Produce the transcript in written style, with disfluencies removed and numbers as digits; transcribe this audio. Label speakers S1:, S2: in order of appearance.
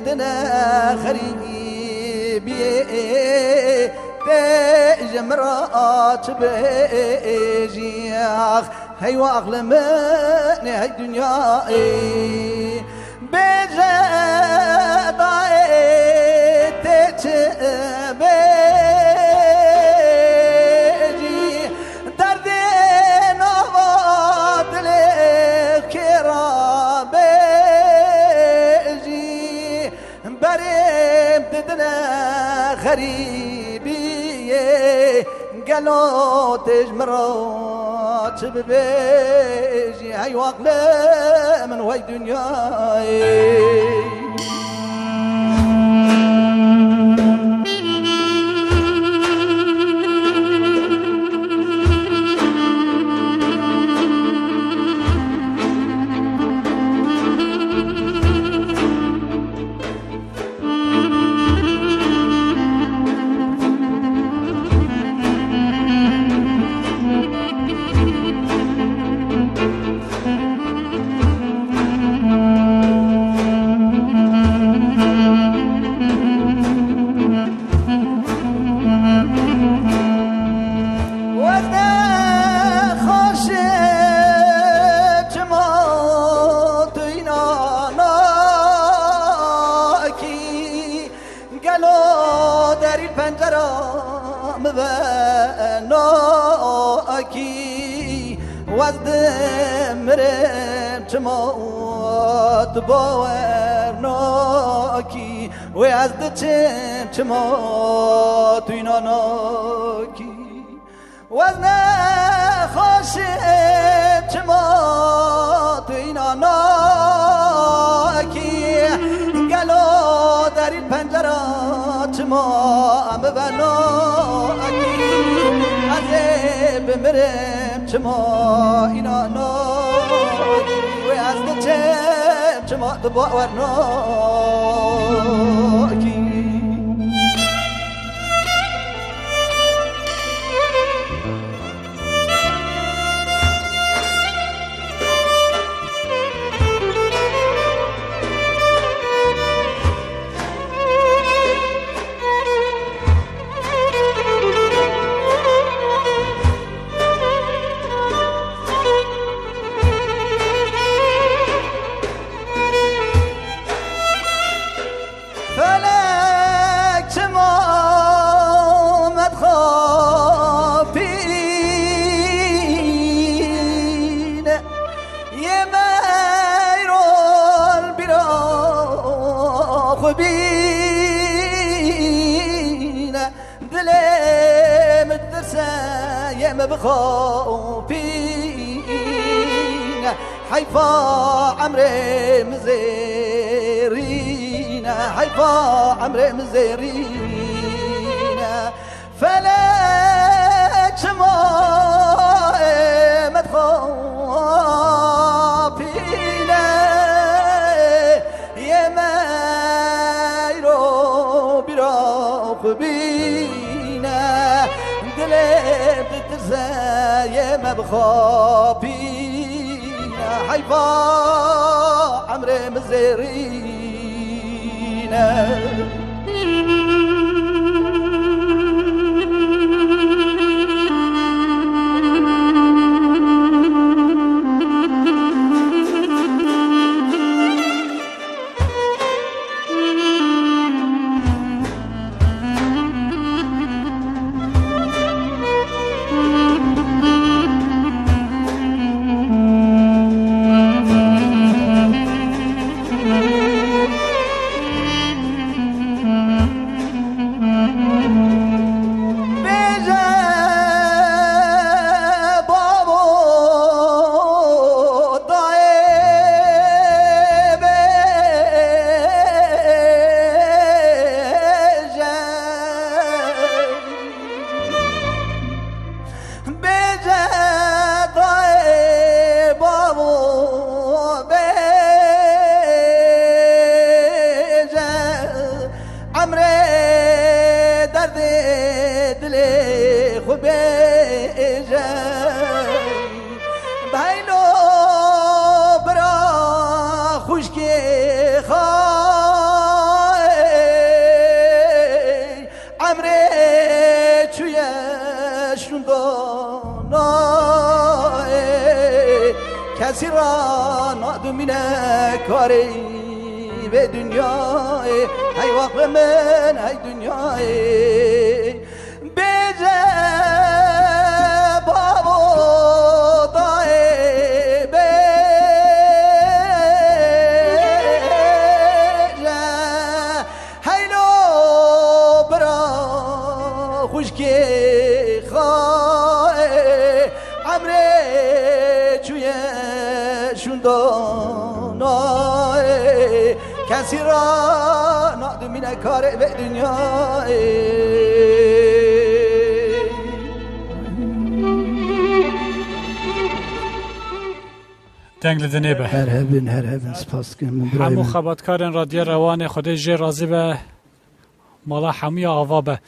S1: بدنا غريبي تجمرات بيجيخ هي واغلى من هاي الدنيا بجداي تتبيجي دردين وضد الكرابيجي بريم بدنا غريبي قالوا تجمرات ببيجي هاي واقلة من وي دنياي وازدمرم تموت باورناکی و ازدچم تموت ویناناکی وزنخوشم تموت ویناناکی گلو در این پنجرات ما ببناکی بمرم چما اینا ناکی و از نچم چما دباور ناکی بخوفين حيفا عمري مزيرين حيفا عمري مزيرين فلا شماء متخافين يا مايرو براخبين دلي يا مبخابين حيفا عمري مزيرين چوی شندانا کسی را نادمینه کاری به دنیای ای وقت من ای دنیای بیجه بابا دای بیجه هیلو برا خوشکی خواه عمره چوی شندانای کسی را نادمینه کاره به دنیای
S2: دنگ لدنه به
S1: هر هبن سپاس کنم
S2: همو خباتکارن رادیو روان خود جه رازی به مالا حمی آوا به